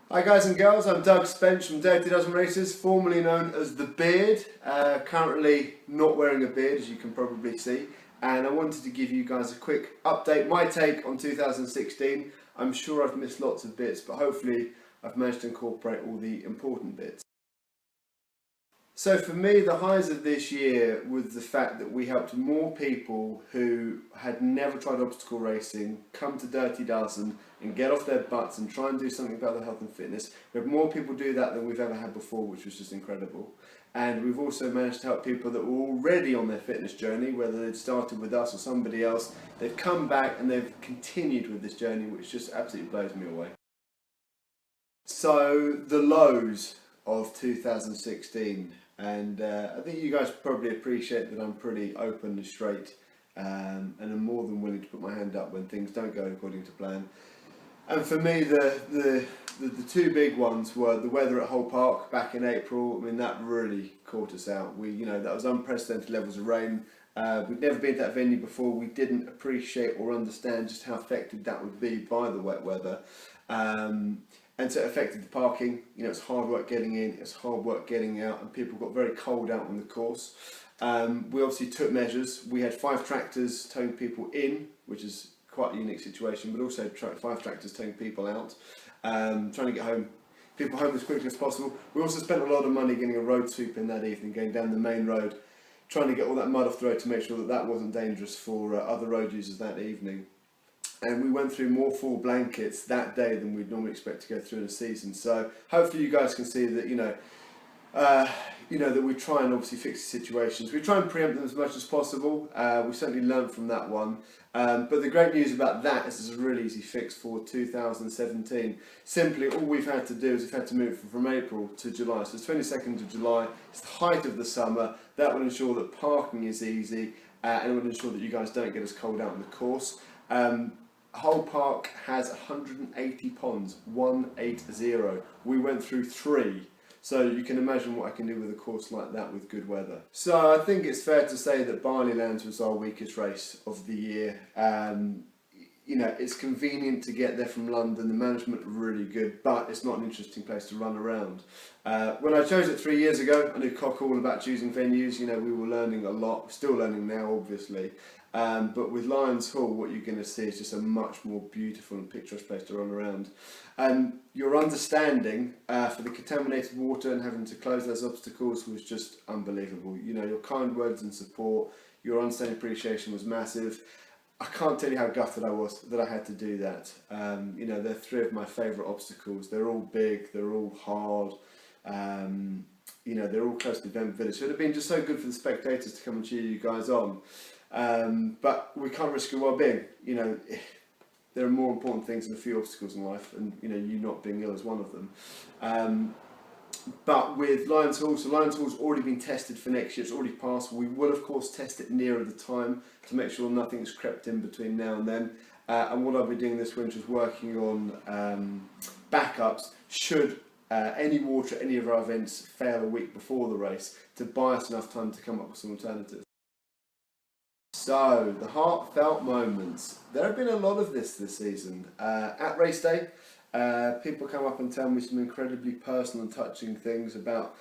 Hi guys and girls, I'm Doug Spence from Dirty Dozen Races, formerly known as The Beard. Currently not wearing a beard, as you can probably see, and I wanted to give you guys a quick update, my take on 2016. I'm sure I've missed lots of bits, but hopefully I've managed to incorporate all the important bits. So for me, the highs of this year was the fact that we helped more people who had never tried obstacle racing come to Dirty Dozen and get off their butts and try and do something about their health and fitness. We had more people do that than we've ever had before, which was just incredible. And we've also managed to help people that were already on their fitness journey, whether they'd started with us or somebody else. They've come back and they've continued with this journey, which just absolutely blows me away. So the lows of 2016, and I think you guys probably appreciate that I'm pretty open and straight, and I'm more than willing to put my hand up when things don't go according to plan. And for me, the two big ones were the weather at Hull Park back in April. I mean, that really caught us out. That was unprecedented levels of rain. We'd never been to that venue before. We didn't appreciate or understand just how affected that would be by the wet weather. And so it affected the parking. It's hard work getting in, it's hard work getting out, and people got very cold out on the course. We obviously took measures. We had 5 tractors towing people in, which is quite a unique situation, but also 5 tractors towing people out, trying to get people home as quickly as possible. We also spent a lot of money getting a road sweep in that evening, going down the main road, trying to get all that mud off the road to make sure that that wasn't dangerous for other road users that evening. And we went through more full blankets that day than we'd normally expect to go through in a season. So hopefully you guys can see that that we try and obviously fix the situations. We try and preempt them as much as possible. We certainly learned from that one. But the great news about that is there's a really easy fix for 2017. Simply, all we've had to do is we've had to move from April to July. So it's 22nd of July. It's the height of the summer. That will ensure that parking is easy, and it will ensure that you guys don't get as cold out on the course. Hull Park has 180 ponds, 180. We went through 3. So you can imagine what I can do with a course like that with good weather. So I think it's fair to say that Barleylands was our weakest race of the year. It's convenient to get there from London, the management are really good, but it's not an interesting place to run around. When I chose it 3 years ago, I knew cock all about choosing venues. We were learning a lot, we're still learning now obviously. But with Lions Hall, what you're going to see is just a much more beautiful and picturesque place to run around. Your understanding for the contaminated water and having to close those obstacles was just unbelievable. Your kind words and support, your understanding appreciation was massive. I can't tell you how gutted I was that I had to do that. They're 3 of my favourite obstacles. They're all big, they're all hard. They're all close to Event Village. So it would have been just so good for the spectators to come and cheer you guys on. But we can't risk your well-being. There are more important things than a few obstacles in life, and you not being ill is one of them. But with Lions Hall, so Lions Hall's already been tested for next year, it's already passed. We will of course test it nearer the time to make sure nothing's crept in between now and then. And what I'll be doing this winter is working on backups should any water at any of our events fail a week before the race, to buy us enough time to come up with some alternatives. So, the heartfelt moments. There have been a lot of this season. At race day, people come up and tell me some incredibly personal and touching things about,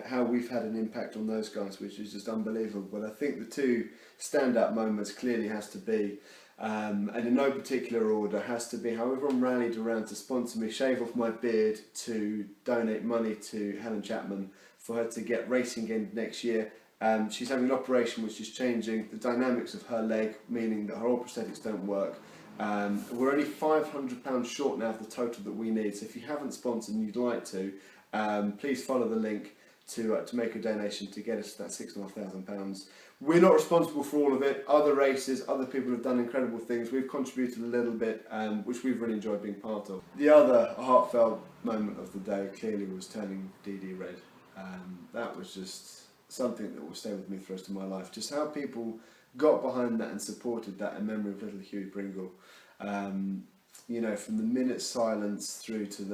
how we've had an impact on those guys, which is just unbelievable. But I think the 2 standout moments clearly has to be, and in no particular order, has to be how everyone rallied around to sponsor me, shave off my beard, to donate money to Helen Chapman for her to get racing again next year. She's having an operation which is changing the dynamics of her leg, meaning that her old prosthetics don't work. We're only £500 short now of the total that we need, so if you haven't sponsored and you'd like to, please follow the link to make a donation to get us to that £6,500. We're not responsible for all of it. Other races, other people have done incredible things. We've contributed a little bit, which we've really enjoyed being part of. The other heartfelt moment of the day clearly was turning DD red. That was just something that will stay with me for the rest of my life. Just how people got behind that and supported that in memory of little Hughie Pringle. From the minute silence through to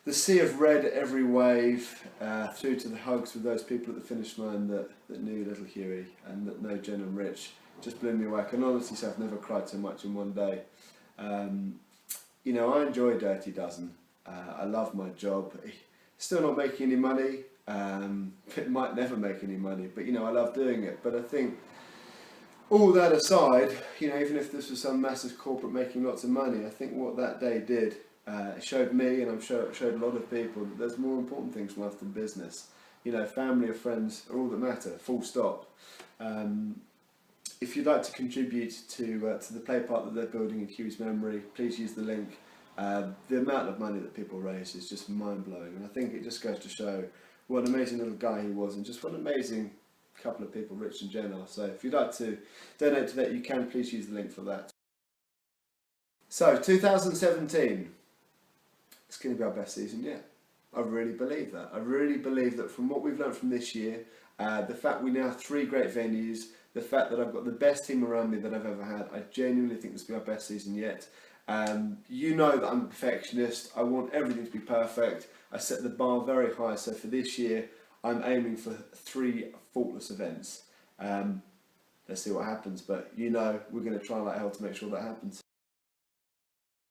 the sea of red at every wave, through to the hugs with those people at the finish line that knew little Hughie and that know Jen and Rich, just blew me away. I can honestly say I've never cried so much in one day. I enjoy Dirty Dozen. I love my job. Still not making any money. It might never make any money, but I love doing it. But I think all that aside, even if this was some massive corporate making lots of money, I think what that day did, it showed me, and I'm sure it showed a lot of people, that there's more important things in life than business. Family or friends are all that matter, full stop. If you'd like to contribute to the play park that they're building in Hugh's memory, please use the link. The amount of money that people raise is just mind-blowing, and I think it just goes to show what an amazing little guy he was, and just what an amazing couple of people Rich and Jen are. So if you'd like to donate to that, you can. Please use the link for that. So 2017, it's going to be our best season yet. I really believe that. I really believe that from what we've learned from this year, the fact we now have 3 great venues, the fact that I've got the best team around me that I've ever had, I genuinely think this will be our best season yet. You know that I'm a perfectionist. I want everything to be perfect. I set the bar very high, so for this year I'm aiming for 3 faultless events. Let's see what happens, but we're going to try like hell to make sure that happens.